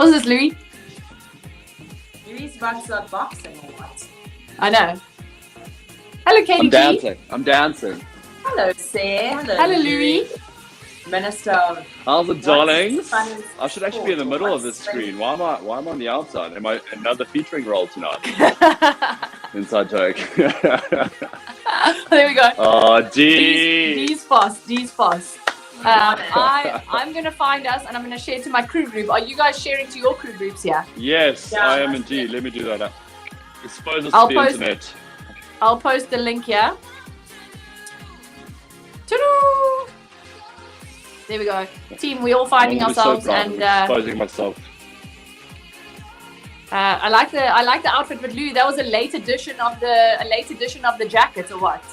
What's this, Louis? Louis about to start boxing or what? I know. Hello, Katie I'm G. dancing. I'm dancing. Hello, Sarah. Hello, Louis. Minister of How's it, darlings? fun and I should actually be in the middle of this What's screen. Why am I on the outside? Am I another featuring role tonight? Inside joke. There we go. Oh, D. D's fast. I'm going to find us and I'm going to share to my crew group. Are you guys sharing to your crew groups here? Yes, Yeah, I am that's indeed. it. Let me do that now. Expose us I'll to the post internet. I'll post the link here. Ta-da! There we go. Team, we're all finding I'm gonna be so ourselves, proud. and I'm exposing myself. I like the outfit. But Lou, that was a late edition of the jacket, or what?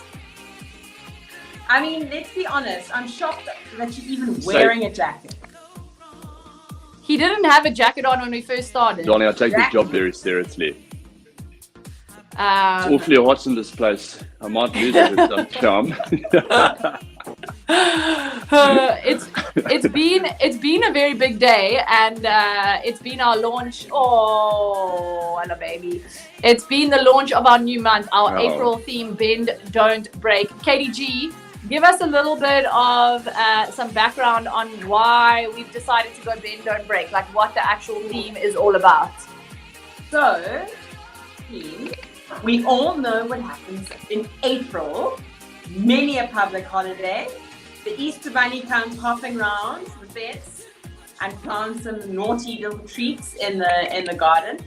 I mean, let's be honest. I'm shocked that you're even wearing a jacket. He didn't have a jacket on when we first started. Johnny, I take this Exactly. job very seriously. It's awfully hot in this place. I might lose it with some charm. It's been a very big day, and it's been our launch. Oh, hello, baby! It's been the launch of our new month, our Oh. April theme: Bend, Don't Break. KDG, give us a little bit of some background on why we've decided to go Bend, Don't Break, like what the actual theme is all about. So, team, we all know what happens in April. Many a public holiday. The Easter Bunny comes hopping around the fence and plants some naughty little treats in the garden.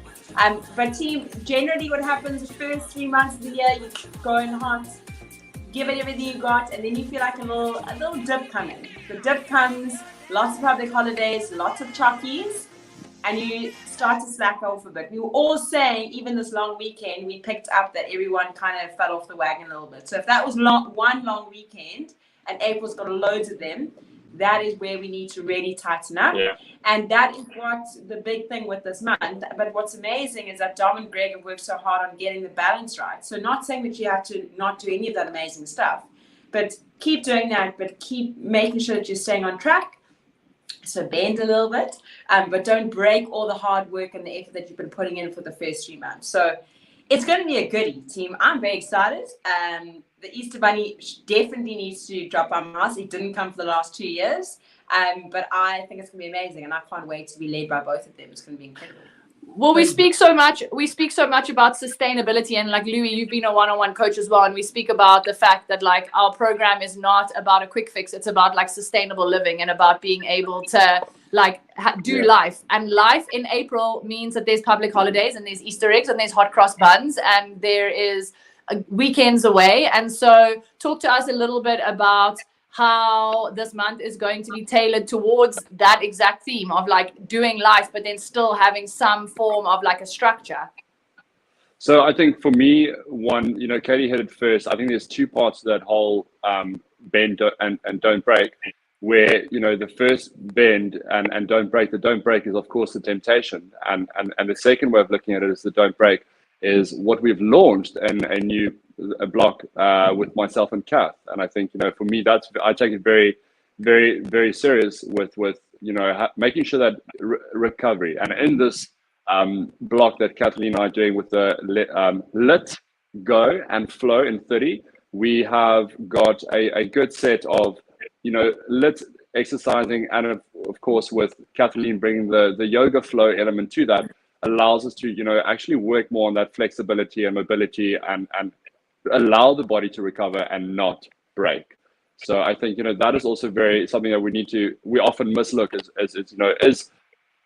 But team, generally what happens the first 3 months of the year, you go in hot, give it everything you got, and then you feel like a little dip coming. The dip comes, lots of public holidays, lots of chockies, and you start to slack off a bit. We were all saying, even this long weekend, we picked up that everyone kind of fell off the wagon a little bit. So if that was one long weekend, and April's got loads of them, that is where we need to really tighten up. Yeah. And that is what the big thing with this month. But what's amazing is that Dom and Greg have worked so hard on getting the balance right. So not saying that you have to not do any of that amazing stuff, but keep doing that, but keep making sure that you're staying on track. So bend a little bit, but don't break all the hard work and the effort that you've been putting in for the first 3 months. So it's going to be a goodie, team. I'm very excited. The Easter Bunny definitely needs to drop our mouse. It didn't come for the last 2 years, but I think it's going to be amazing, and I can't wait to be led by both of them. It's going to be incredible. Well, we speak so much about sustainability, and like Louis, you've been a one-on-one coach as well, and we speak about the fact that like our program is not about a quick fix. It's about like sustainable living and about being able to like do life. And life in April means that there's public holidays and there's Easter eggs and there's hot cross buns and there is weekends away. And so talk to us a little bit about how this month is going to be tailored towards that exact theme of like doing life, but then still having some form of like a structure. So I think for me, one, Katie hit it first. I think there's two parts to that whole bend and don't break, where, the first bend and don't break. The don't break is, of course, the temptation. And the second way of looking at it is the don't break is what we've launched and a new block with myself and Kath. And I think, for me, I take it very, very, very serious with making sure that recovery. And in this block that Kathleen and I are doing with the Lit, Go and Flow in 30, we have got a good set of, lit exercising, and of course with Kathleen bringing the yoga flow element to that, allows us to actually work more on that flexibility and mobility and allow the body to recover and not break. So I think that is also something that we often mislook is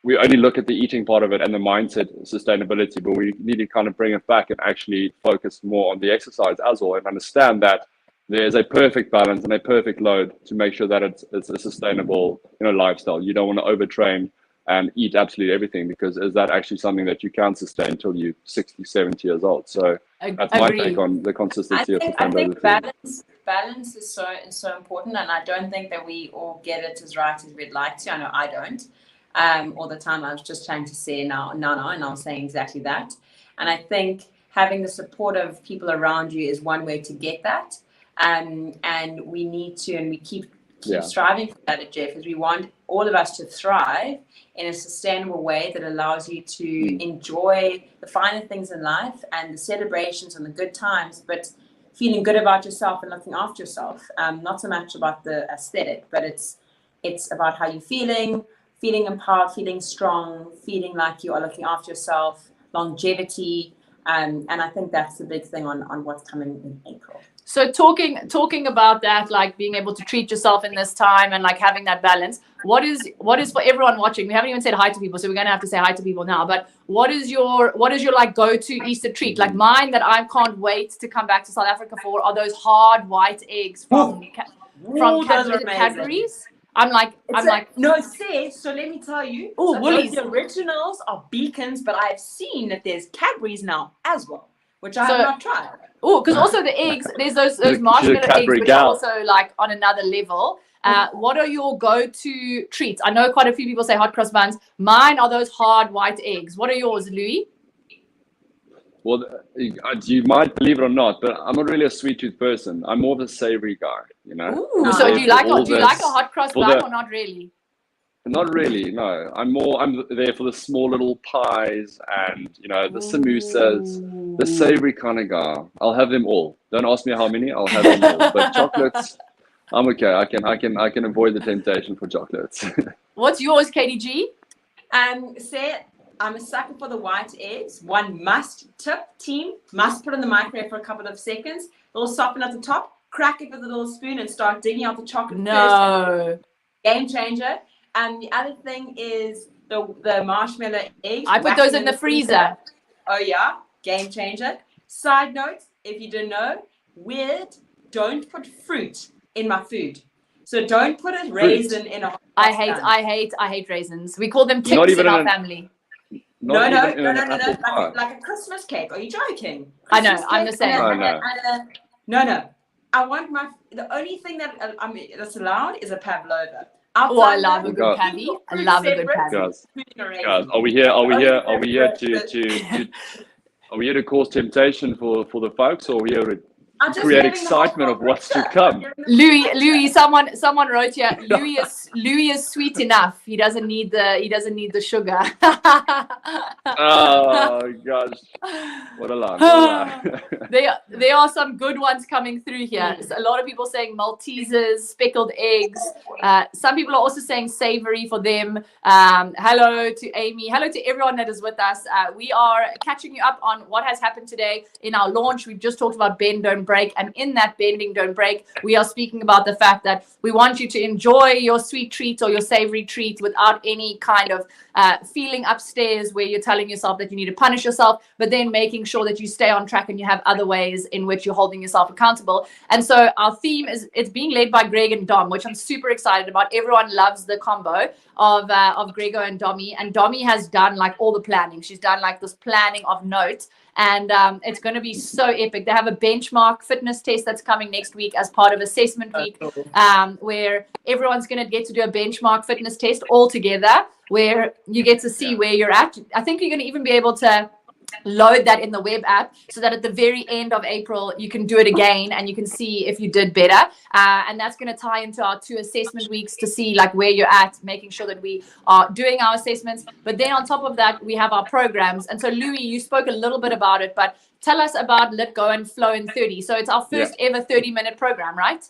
we only look at the eating part of it and the mindset sustainability, but we need to kind of bring it back and actually focus more on the exercise as well, and understand that there's a perfect balance and a perfect load to make sure that it's a sustainable lifestyle. You don't want to overtrain and eat absolutely everything, because is that actually something that you can sustain until you're 60, 70 years old? So that's my take on the consistency of sustainability. I think balance is so important, and I don't think that we all get it as right as we'd like to. I know I don't. All the time. I was just trying to say no, and I was saying exactly that. And I think having the support of people around you is one way to get that. And we need to, and we keep keep Yeah. striving for that at Jeff, is we want all of us to thrive in a sustainable way that allows you to enjoy the finer things in life and the celebrations and the good times, but feeling good about yourself and looking after yourself. Not so much about the aesthetic, but it's about how you're feeling empowered, feeling strong, feeling like you are looking after yourself, longevity. And I think that's the big thing on what's coming in April. So talking about that, like being able to treat yourself in this time and like having that balance, what is for everyone watching? We haven't even said hi to people, so we're gonna have to say hi to people now. But what is your like go-to Easter treat? Like mine that I can't wait to come back to South Africa for are those hard white eggs from Cadbury's. I'm like no, sis. So let me tell you. Oh, Woolies. The originals are Beacons, but I've seen that there's Cadbury's now as well, which I have not tried. Oh, because also the eggs, there's those She's a marshmallow eggs, Cadbury which gal. are also like on another level. What are your go-to treats? I know quite a few people say hot cross buns. Mine are those hard white eggs. What are yours, Louis? Well, you might believe it or not, but I'm not really a sweet tooth person. I'm more of a savory guy, you know. Ooh, so do you like a hot cross bun or not really? Not really, no. I'm there for the small little pies and, you know, the samosas, the savory kind of guy. I'll have them all. Don't ask me how many, I'll have them all. But chocolates, I'm okay. I can avoid the temptation for chocolates. What's yours, KDG? I'm a sucker for the white eggs. One must put in the microwave for a couple of seconds. It'll soften at the top, crack it with a little spoon and start digging out the chocolate. No. Game changer. And the other thing is the marshmallow eggs. I put those in the freezer. Oh yeah, game changer. Side note, if you didn't know, don't put fruit in my food. So don't put a raisin in a I hate raisins. We call them ticks in our family. No. Like a Christmas cake. Are you joking? I know. I'm the same. No. I want the only thing that's allowed is a pavlova. Oh, I love a good pavy. I love a good pavy. Guys, are we here to cause temptation for the folks, or are we here to create excitement of what's to come? Louis, someone wrote here. Louis is sweet enough. He doesn't need the sugar. Oh gosh, what a lie! There are some good ones coming through here. So a lot of people saying Maltesers, speckled eggs. Some people are also saying savory for them. Hello to Amy. Hello to everyone that is with us. We are catching you up on what has happened today in our launch. We've just talked about Bend Don't Break, and in that Bending Don't Break, we are speaking about the fact that we want you to enjoy your sweet treat or your savory treat without any kind of feeling upstairs where you're telling yourself that you need to punish yourself, but then making sure that you stay on track and you have other ways in which you're holding yourself accountable. And so our theme it's being led by Greg and Dom, which I'm super excited about. Everyone loves the combo of Grego and Domi, and Domi has done like all the planning. She's done like this planning of note. And it's going to be so epic. They have a benchmark fitness test that's coming next week as part of assessment week, where everyone's going to get to do a benchmark fitness test all together, where you get to see where you're at. I think you're going to even be able to load that in the web app so that at the very end of April you can do it again and you can see if you did better, and that's going to tie into our 2 assessment weeks to see like where you're at, making sure that we are doing our assessments. But then on top of that we have our programs. And so Louis, you spoke a little bit about it, but tell us about Let Go and Flow in 30. So it's our first ever 30-minute program, right?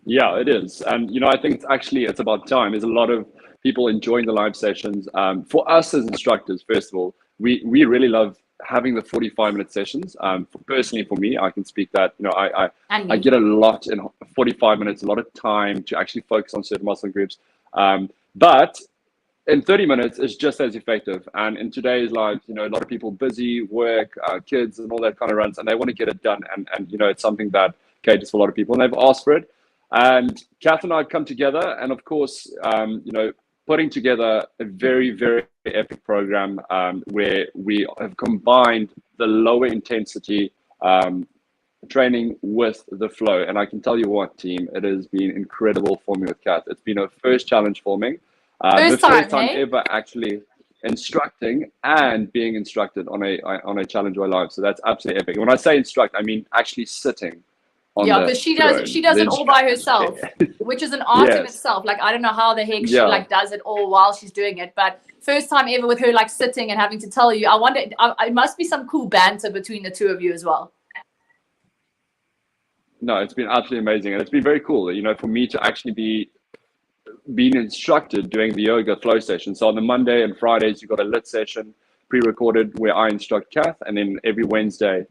Yeah, it is. And you know, I think it's about time. There's a lot of people enjoying the live sessions. For us as instructors, first of all, we really love having the 45-minute sessions. Personally, for me, I can speak that, you know, I get a lot in 45 minutes, a lot of time to actually focus on certain muscle groups. But in 30 minutes, it's just as effective. And in today's life, you know, a lot of people busy, work, kids and all that kind of runs, and they want to get it done. And you know, it's something that caters for a lot of people, and they've asked for it. And Kath and I have come together, and of course, you know, putting together a very, very epic program where we have combined the lower intensity training with the flow. And I can tell you what, team, it has been incredible for me with Kath. It's been a first challenge for me. The first time ever actually instructing and being instructed on a challenge or live. So that's absolutely epic. And when I say instruct, I mean actually sitting on Yeah, the because she throne, does the it all by instructor's herself, chair. which is an art in Yes. itself. Like, I don't know how the heck she Yeah. like does it all while she's doing it, but first time ever with her like sitting and having to tell you. I wonder, it must be some cool banter between the two of you as well. No, it's been absolutely amazing, and it's been very cool, you know, for me to actually be being instructed doing the yoga flow session. So on the Monday and Fridays, you've got a lit session pre-recorded where I instruct Kath, and then every Wednesday,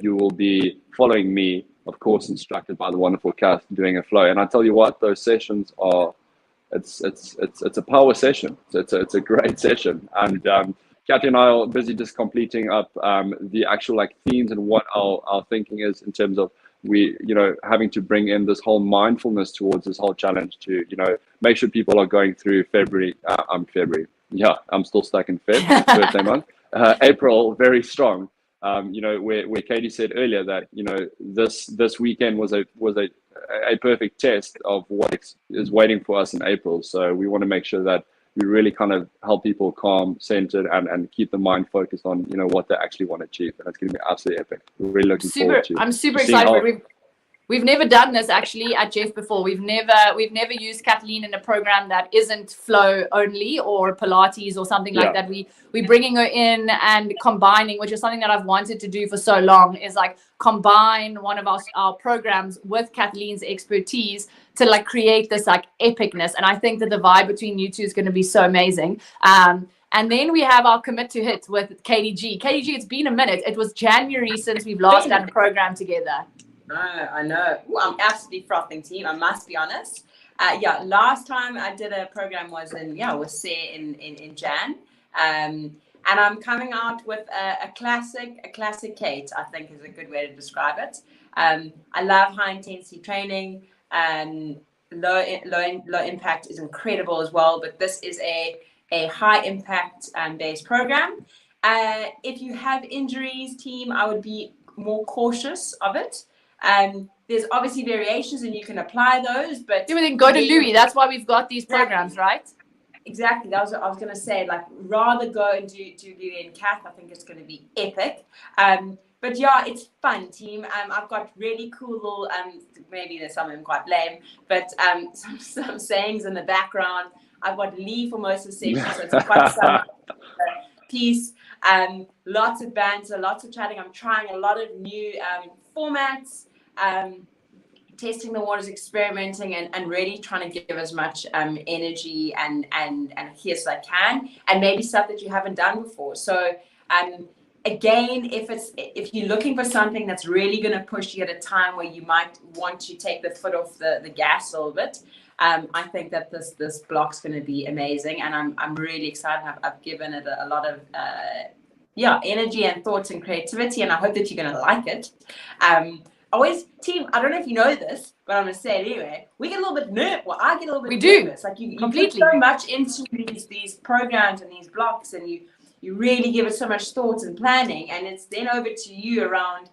you will be following me, of course, instructed by the wonderful Kath, doing a flow. And I tell you what, those sessions are, it's a power session. So it's a great session. And Kathy and I are busy just completing up the actual like themes and what our thinking is in terms of we, you know, having to bring in this whole mindfulness towards this whole challenge to, you know, make sure people are going through February. Yeah, I'm still stuck in Feb, birthday month. April, very strong. You know, where Katie said earlier that, you know, this weekend was a perfect test of what is waiting for us in April. So we want to make sure that we really kind of help people calm, centered, and keep the mind focused on, you know, what they actually want to achieve. And it's going to be absolutely epic. We're really looking forward to. I'm super seeing excited. how- We've never done this actually at Jeff before. We've never used Kathleen in a program that isn't flow only or Pilates or something like that. We're bringing her in and combining, which is something that I've wanted to do for so long, is like combine one of our programs with Kathleen's expertise to like create this like epicness. And I think that the vibe between you two is going to be so amazing. And then we have our commit to hit with Katie G. Katie G, it's been a minute. It was January since we've last done a program together. I know. Ooh, I'm absolutely frothing, team. I must be honest. Yeah, last time I did a program was in Jan. And I'm coming out with a classic Kate, I think is a good way to describe it. I love high intensity training. Low impact is incredible as well, but this is a high impact based program. If you have injuries, team, I would be more cautious of it. There's obviously variations and you can apply those, but then go to Louis. That's why we've got these programs, right? Exactly. That was what I was going to say. Like, rather go and do Louis and Kath. I think it's going to be epic. But yeah, it's fun, team. I've got really cool little, maybe there's some of them quite lame, but some sayings in the background. I've got Lee for most of the session, so it's quite some piece. Lots of banter, lots of chatting. I'm trying a lot of new formats, testing the waters, experimenting, and really trying to give as much energy and here as I can, and maybe stuff that you haven't done before. So again, if you're looking for something that's really going to push you at a time where you might want to take the foot off the gas a little bit, I think that this block's going to be amazing, and I'm really excited. I've given it a lot of energy and thoughts and creativity, and I hope that you're going to like it. Always, team, I don't know if you know this, but I'm going to say it anyway. We get a little bit nervous. Well, I get a little bit nervous. Like you put so much into these programs and these blocks, and you really give it so much thought and planning, and it's then over to you around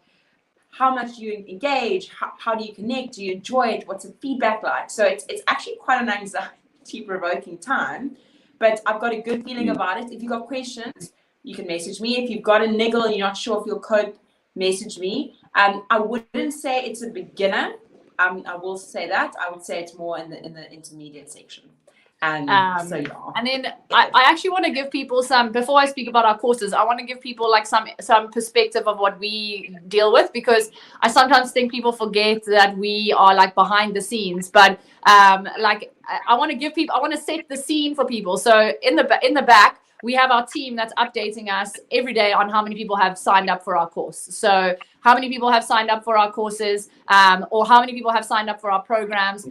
how much you engage, how do you connect, do you enjoy it, what's the feedback like? So it's actually quite an anxiety-provoking time, but I've got a good feeling about it. If you've got questions, you can message me. If you've got a niggle and you're not sure if you'll cope, message me. I wouldn't say it's a beginner. I will say that. I would say it's more in the intermediate section. And then I actually want to give people some, before I speak about our courses, I want to give people like some perspective of what we deal with, because I sometimes think people forget that we are like behind the scenes, but I want to set the scene for people. So in the back, we have our team that's updating us every day on how many people have signed up for our course. So how many people have signed up for our courses, or how many people have signed up for our programs.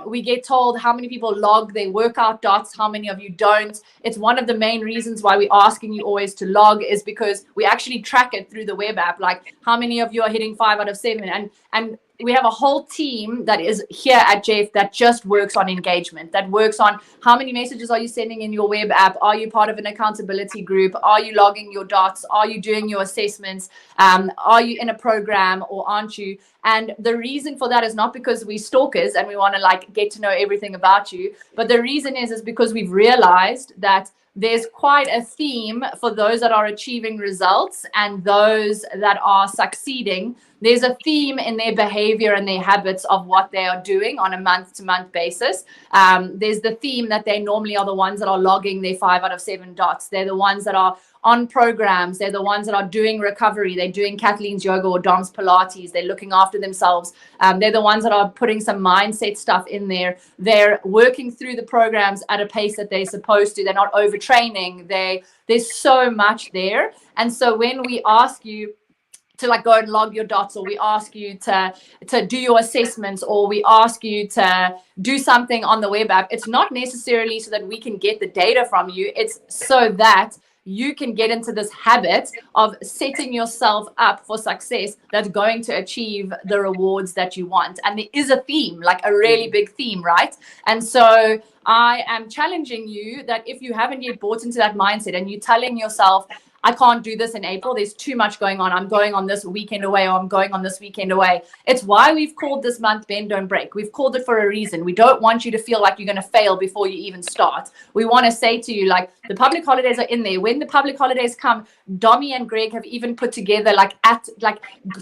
We get told how many people log their workout dots, how many of you don't. It's one of the main reasons why we're asking you always to log, is because we actually track it through the web app, like how many of you are hitting 5 out of 7. And we have a whole team that is here at Jeff that just works on engagement, that works on how many messages are you sending in your web app? Are you part of an accountability group? Are you logging your dots? Are you doing your assessments? Are you in a program or aren't you? And the reason for that is not because we're stalkers and we want to like get to know everything about you, but the reason is because we've realized that there's quite a theme for those that are achieving results and those that are succeeding there's a theme in their behavior and their habits of what they are doing on a month-to-month basis. There's the theme that they normally are the ones that are logging their 5 out of 7 dots. They're the ones that are on programs. They're the ones that are doing recovery. They're doing Kathleen's yoga or Dom's Pilates. They're looking after themselves. They're the ones that are putting some mindset stuff in there. They're working through the programs at a pace that they're supposed to. They're not overtraining. There's so much there. And so when we ask you to like go and log your dots, or we ask you to do your assessments, or we ask you to do something on the web app, it's not necessarily so that we can get the data from you. It's so that you can get into this habit of setting yourself up for success that's going to achieve the rewards that you want. And there is a theme, like a really big theme, right? And so I am challenging you that if you haven't yet bought into that mindset and you're telling yourself, I can't do this in April, there's too much going on, I'm going on this weekend away, or I'm going on this weekend away. It's why we've called this month Bend Don't Break. We've called it for a reason. We don't want you to feel like you're going to fail before you even start. We want to say to you, like, the public holidays are in there. When the public holidays come, Domi and Greg have even put together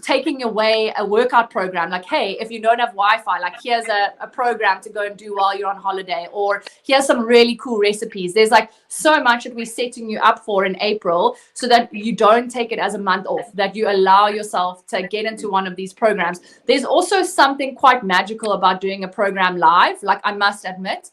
taking away a workout program. Like, hey, if you don't have Wi-Fi, like, here's a program to go and do while you're on holiday, or here's some really cool recipes. There's like so much that we're setting you up for in April, so that you don't take it as a month off, that you allow yourself to get into one of these programs. There's also something quite magical about doing a program live, like, I must admit.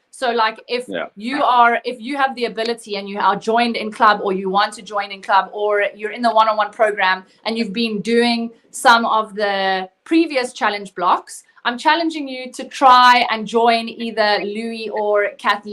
So like if you have the ability and you are joined in club, or you want to join in club, or you're in the one-on-one program and you've been doing some of the previous challenge blocks, I'm challenging you to try and join either Louis or Kate,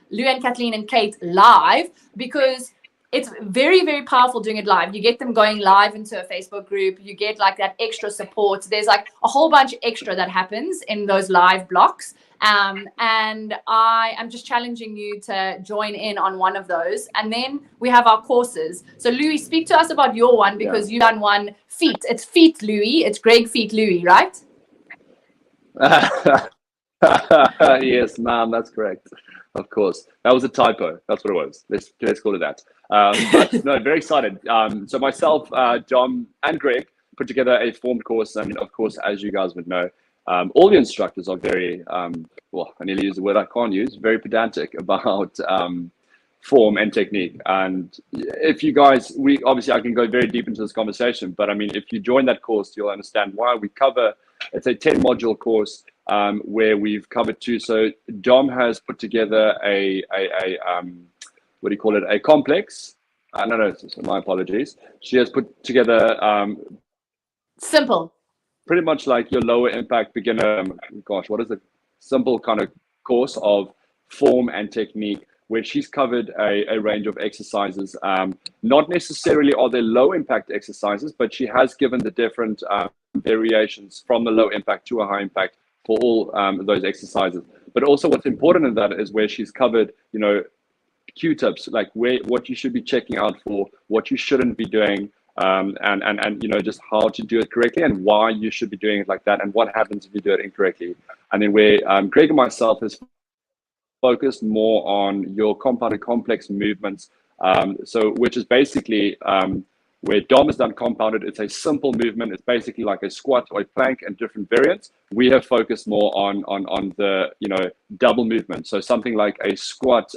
Louis and Kathleen and Kate live, because it's very, very powerful doing it live. You get them going live into a Facebook group. You get like that extra support. There's like a whole bunch extra that happens in those live blocks. And I am just challenging you to join in on one of those. And then we have our courses. So Louis, speak to us about your one, because you've done one feet. It's feet Louis. It's Greg Feet Louis, right? Yes, ma'am, that's correct. Of course, that was a typo. That's what it was. Let's call it that. But no, very excited. So myself, Dom, and Greg put together a formed course. I mean, of course, as you guys would know, all the instructors are very, well, I nearly use the word I can't use, very pedantic about form and technique. And if you guys, obviously I can go very deep into this conversation, but I mean, if you join that course, you'll understand why we cover. It's a 10 module course where we've covered 2. So Dom has put together a what do you call it? A complex. No, my apologies. She has put together simple, pretty much like your lower impact beginner. Gosh, what is it? Simple kind of course of form and technique, where she's covered a range of exercises. Not necessarily are they low impact exercises, but she has given the different variations from the low impact to a high impact for all those exercises. But also what's important in that is where she's covered, you know, Q-tips, like what you should be checking out for, what you shouldn't be doing, and you know, just how to do it correctly and why you should be doing it like that, and what happens if you do it incorrectly. And then where Greg and myself is focused more on your compounded complex movements, so which is basically where Dom has done compounded. It's a simple movement. It's basically like a squat or a plank and different variants. We have focused more on the, you know, double movement. So something like a squat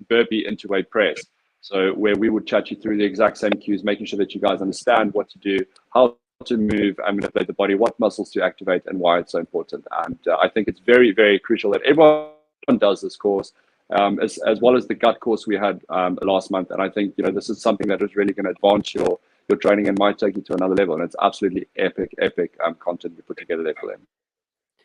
burpee into a press. So where we would chat you through the exact same cues, making sure that you guys understand what to do, how to move and manipulate the body, what muscles to activate, and why it's so important. And I think it's very, very crucial that everyone does this course, as well as the gut course we had last month. And I think, you know, this is something that is really going to advance your training and might take you to another level. And it's absolutely epic content we put together there for them.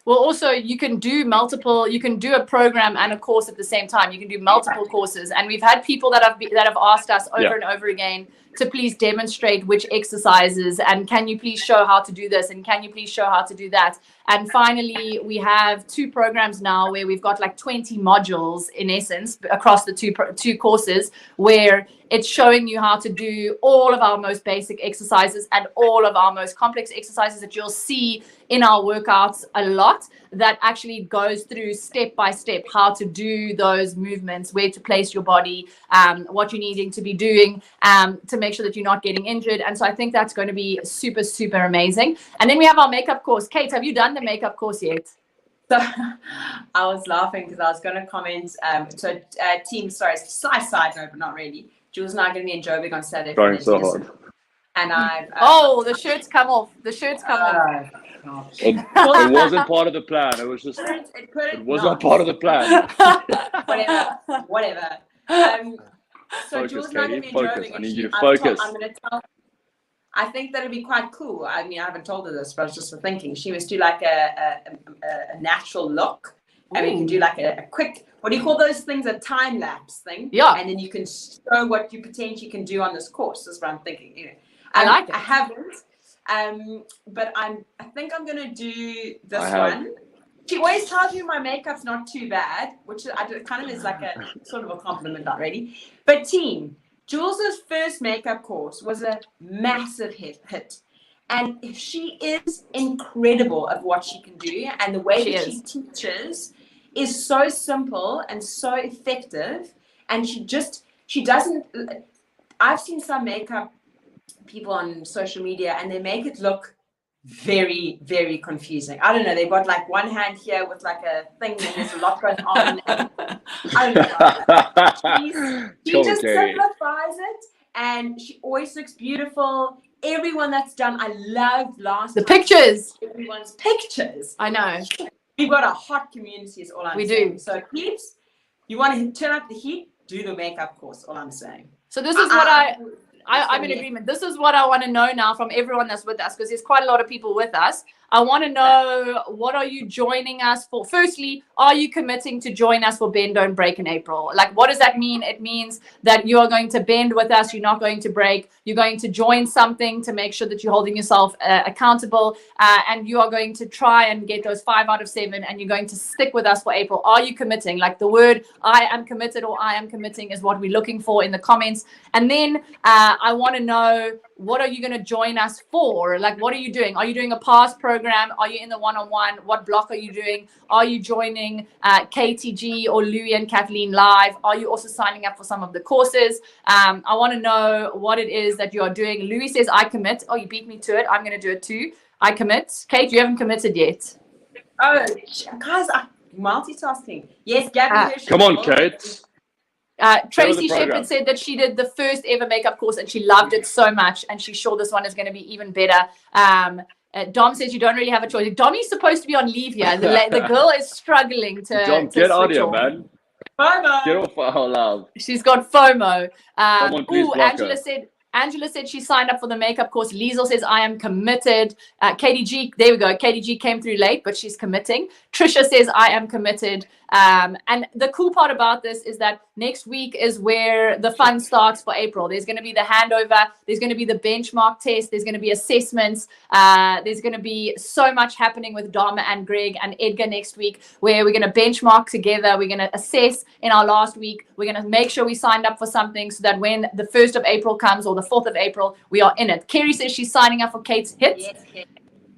Well, also you can do a program and a course at the same time. You can do multiple courses, and we've had people that have asked us over and over again to please demonstrate which exercises, and can you please show how to do this, and can you please show how to do that. And finally, we have 2 programs now where we've got like 20 modules in essence across the two courses, where it's showing you how to do all of our most basic exercises and all of our most complex exercises that you'll see in our workouts a lot. that actually goes through step by step how to do those movements, where to place your body, what you're needing to be doing to make sure that you're not getting injured. And so I think that's going to be super, super amazing. And then we have our makeup course. Kate, have you done the makeup course yet? So I was laughing because I was going to comment. Team, sorry, side note, but not really. Jules and I are going to be in Joburg on Saturday. Trying so hard. And I've the shirts come off. The shirts come off. It wasn't part of the plan. It was just. It was not part of the plan. Whatever. So Focus, Jules and I are going to be in focus. Joburg. I need you to focus. I'm going to tell. I think that'd be quite cool. I mean, I haven't told her this, but I was just thinking. She must do like a natural look, and we can do like a quick. What do you call those things? A time lapse thing. Yeah. And then you can show what you potentially can do on this course. That's what I'm thinking. You know, I like it. I haven't, but I think I'm gonna do this one. She always tells me my makeup's not too bad, which kind of is like a sort of a compliment already. But team, Jules's first makeup course was a massive hit. And she is incredible at what she can do, and the way that she teaches is so simple and so effective. And she doesn't. I've seen some makeup people on social media, and they make it look very, very confusing. I don't know. They've got like one hand here with like a thing, and there's a lot going on. I don't know. She just simplifies it, and she always looks beautiful. Everyone that's done, I loved the pictures. Everyone's pictures. I know. We've got a hot community, is all I'm saying. Do. So, peeps, you want to turn up the heat, do the makeup course, all I'm saying. So this is what I'm in agreement. This is what I want to know now from everyone that's with us, because there's quite a lot of people with us. I want to know, what are you joining us for? Firstly, are you committing to join us for Bend Don't Break in April? Like, what does that mean? It means that you are going to bend with us. You're not going to break. You're going to join something to make sure that you're holding yourself accountable, and you are going to try and get those 5 out of 7, and you're going to stick with us for April. Are you committing? Like, the word I am committed or I am committing is what we're looking for in the comments. And then I want to know, what are you going to join us for? Like, what are you doing? Are you doing a past program? Are you in the one-on-one? What block are you doing? Are you joining KTG or Louis and Kathleen live? Are you also signing up for some of the courses? I want to know what it is that you are doing. Louis says, I commit. Oh, you beat me to it. I'm going to do it too. I commit. Kate, you haven't committed yet. Oh, guys, I'm multitasking. Yes, Gabby. Come on, Kate. Tracy Shepherd said that she did the first ever makeup course and she loved it so much, and she's sure this one is going to be even better. Dom says you don't really have a choice. Domi's supposed to be on leave here. The girl is struggling to. Dom, get out of here, man. FOMO. Get off our love. She's got FOMO. Angela said she signed up for the makeup course. Liesel says, I am committed. KDG, there we go. KDG came through late, but she's committing. Trisha says, I am committed. And the cool part about this is that next week is where the fun starts for April. There's going to be the handover. There's going to be the benchmark test. There's going to be assessments. There's going to be so much happening with Dom and Greg and Edgar next week, where we're going to benchmark together. We're going to assess in our last week. We're going to make sure we signed up for something so that when the 1st of April comes or the 4th of April, we are in it. Kerry says she's signing up for Kate's Hits. Yes.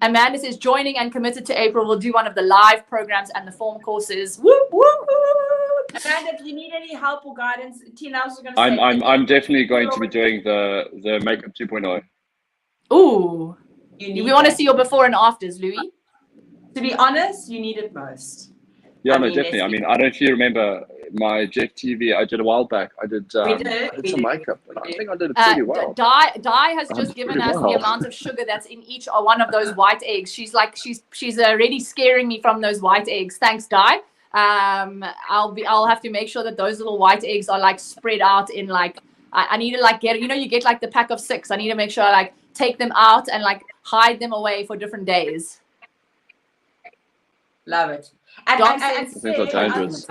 Amanda says joining and committed to April. We'll do one of the live programs and the form courses. Whoop, whoop, whoop. Amanda, if you need any help or guidance, Tina, I was going to say. I'm definitely going to be doing the makeup 2.0. Ooh. We want to see your before and afters, Louis. To be honest, you need it most. Yeah, definitely. I mean, I don't know if you remember my Jeff TV I did a while back. I did some makeup. And I think I did it pretty well. Di has just given us the amount of sugar that's in each one of those white eggs. She's already scaring me from those white eggs. Thanks, Di. I'll have to make sure that those little white eggs are like spread out in like, I need to like get, you get like the pack of 6. I need to make sure I like take them out and like hide them away for different days. Love it. I think that's dangerous.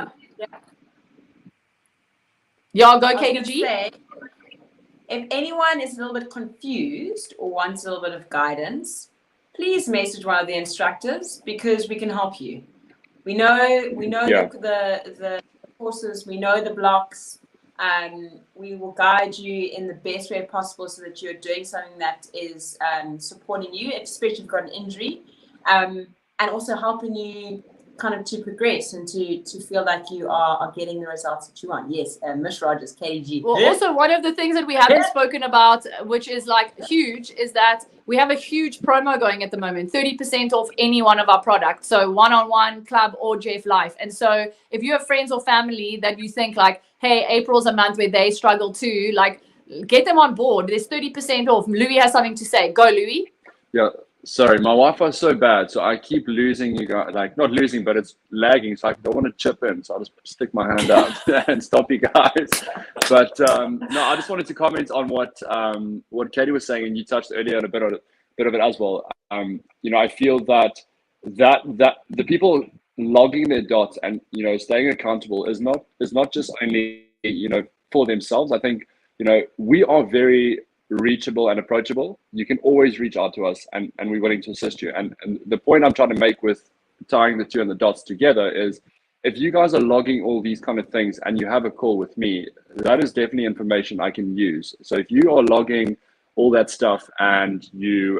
Yeah, go KDG. If anyone is a little bit confused or wants a little bit of guidance, please message one of the instructors, because we can help you. We know the courses, we know the blocks. We will guide you in the best way possible so that you're doing something that is supporting you, especially if you've got an injury. and also helping you kind of to progress and to feel like you are getting the results that you want. Yes, Miss Rogers, KDG. Well, also one of the things that we haven't spoken about, which is like huge, is that we have a huge promo going at the moment, 30% off any one of our products. So one-on-one, club, or Jeff Life. And so if you have friends or family that you think like, hey, April's a month where they struggle too, like get them on board. There's 30% off. Louis has something to say. Go, Louis. Yeah. Sorry, my Wi-Fi is so bad, so I keep losing you guys. Like, not losing, but it's lagging. So I don't want to chip in, so I'll just stick my hand out and stop you guys. But no, I just wanted to comment on what Katie was saying, and you touched earlier on a bit of it as well. I feel that the people logging their dots and staying accountable is not just only for themselves. I think we are very reachable and approachable. You can always reach out to us, and we're willing to assist you. And the point I'm trying to make with tying the two and the dots together is, if you guys are logging all these kind of things and you have a call with me, that is definitely information I can use. So if you are logging all that stuff and you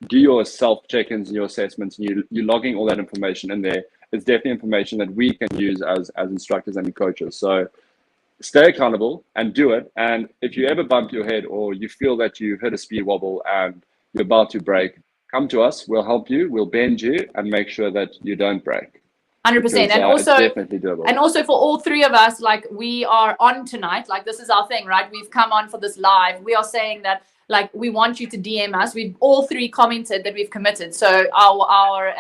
do your self check-ins and your assessments, and you're logging all that information in there, it's definitely information that we can use as instructors and coaches. So stay accountable and do it. And if you ever bump your head or you feel that you've hit a speed wobble and you're about to break, come to us. We'll help you. We'll bend you and make sure that you don't break. 100%. And it's definitely doable. And also for all three of us, like we are on tonight, like this is our thing, right? We've come on for this live. We are saying that like we want you to DM us. We've all three commented that we've committed. So our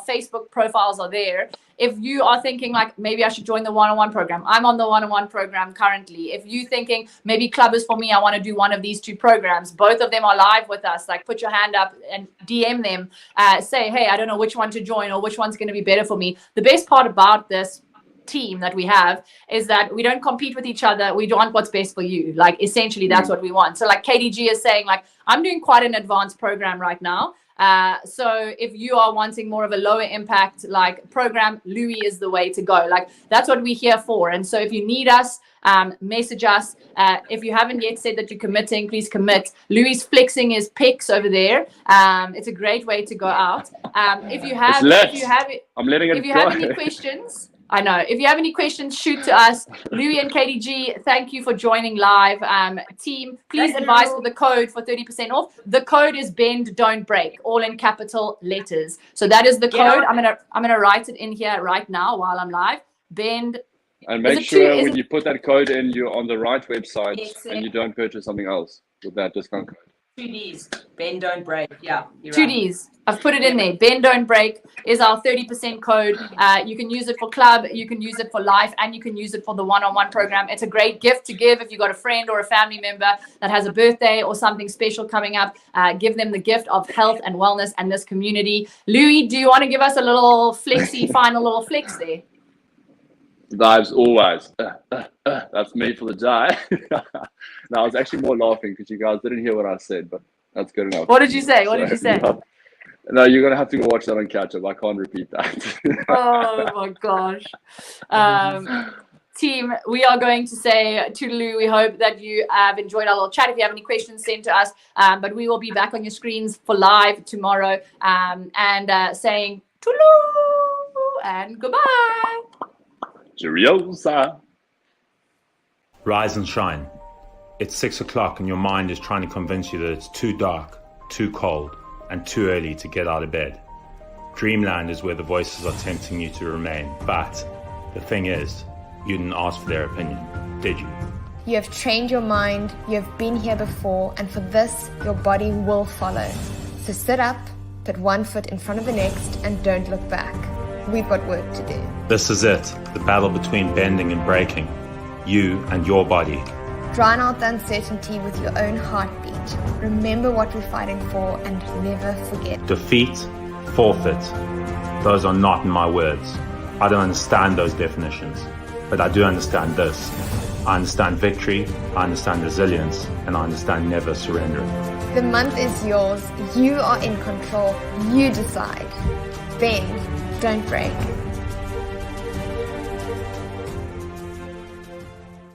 Facebook profiles are there. If you are thinking like maybe I should join the one-on-one program, I'm on the one-on-one program currently. If you thinking maybe club is for me, I want to do one of these two programs. Both of them are live with us. Like put your hand up and DM them. Say, hey, I don't know which one to join or which one's going to be better for me. The best part about this team that we have is that we don't compete with each other. We want what's best for you. Like essentially that's what we want. So like KDG is saying like, I'm doing quite an advanced program right now. So if you are wanting more of a lower impact like program, Louis is the way to go. Like that's what we're here for. And so if you need us, message us. If you haven't yet said that you're committing, please commit. Louis flexing his pics over there. It's a great way to go out. If you have any questions, I know. If you have any questions, shoot to us. Louis and KDG, thank you for joining live. Team, please advise for the code for 30% off. The code is bend, don't break, all in capital letters. So that is the code. I'm gonna write it in here right now while I'm live. Bend. And make sure when you put that code in, you're on the right website and you don't purchase something else with that discount code. 2 Ds, bend, don't break. Yeah, you're 2 right. Ds. I've put it in there. Bend, don't break is our 30% code. You can use it for club, you can use it for life, and you can use it for the one-on-one program. It's a great gift to give if you've got a friend or a family member that has a birthday or something special coming up. Give them the gift of health and wellness and this community. Louis, do you want to give us a little flexy, final little flex there? Vibes always. That's me for the day. No, I was actually more laughing because you guys didn't hear what I said, but that's good enough. What did you say? What did you say? No, you're gonna have to go watch that on catch up. I can't repeat that. Oh my gosh. Team, we are going to say toodaloo. We hope that you have enjoyed our little chat. If you have any questions, send to us. But we will be back on your screens for live tomorrow. And saying toodaloo and goodbye. Cheerios. Rise and shine. It's 6 o'clock and your mind is trying to convince you that it's too dark, too cold, and too early to get out of bed. Dreamland is where the voices are tempting you to remain. But the thing is, you didn't ask for their opinion, did you? You have trained your mind, you have been here before, and for this, your body will follow. So sit up, put one foot in front of the next, and don't look back. We've got work to do. This is it, the battle between bending and breaking. You and your body. Drown out the uncertainty with your own heartbeat. Remember what we're fighting for and never forget. Defeat, forfeit. Those are not in my words. I don't understand those definitions, but I do understand this. I understand victory, I understand resilience, and I understand never surrendering. The month is yours. You are in control. You decide. Bend, don't break.